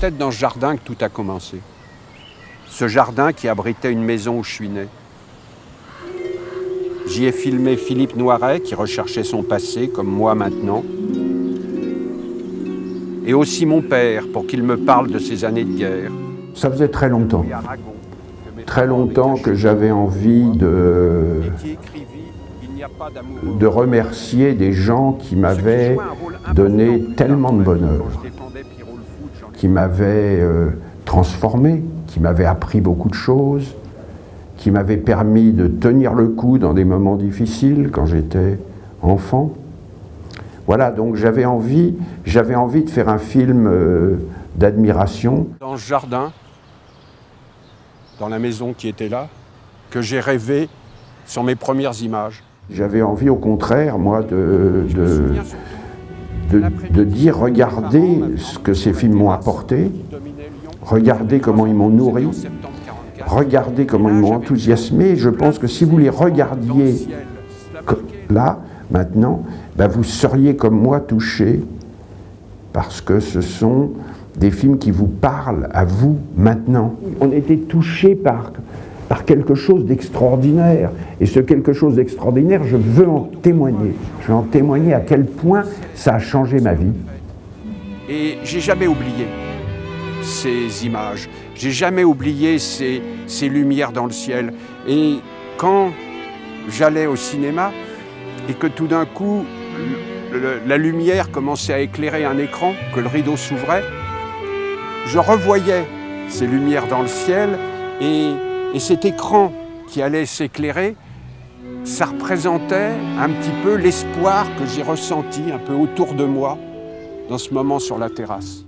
peut-être dans ce jardin que tout a commencé. Ce jardin qui abritait une maison où je suis né. J'y ai filmé Philippe Noiret, qui recherchait son passé, comme moi maintenant. Et aussi mon père, pour qu'il me parle de ses années de guerre. Ça faisait très longtemps que j'avais envie de remercier des gens qui m'avaient donné tellement de bonheur, qui m'avaient transformé, qui m'avaient appris beaucoup de choses, qui m'avaient permis de tenir le coup dans des moments difficiles quand j'étais enfant. Voilà, donc j'avais envie de faire un film d'admiration. Dans ce jardin, dans la maison qui était là, que j'ai rêvé sur mes premières images. J'avais envie, au contraire, moi, de dire, regardez ce que ces films m'ont apporté, regardez comment ils m'ont nourri, regardez comment ils m'ont enthousiasmé. Je pense que si vous les regardiez là, maintenant, ben vous seriez comme moi touché, parce que ce sont des films qui vous parlent à vous maintenant. On était touché par quelque chose d'extraordinaire. Et ce quelque chose d'extraordinaire, je veux en témoigner. Je veux en témoigner à quel point ça a changé ma vie. Et j'ai jamais oublié ces images. J'ai jamais oublié ces lumières dans le ciel. Et quand j'allais au cinéma et que tout d'un coup, la lumière commençait à éclairer un écran, que le rideau s'ouvrait, je revoyais ces lumières dans le ciel et cet écran qui allait s'éclairer, ça représentait un petit peu l'espoir que j'ai ressenti un peu autour de moi dans ce moment sur la terrasse.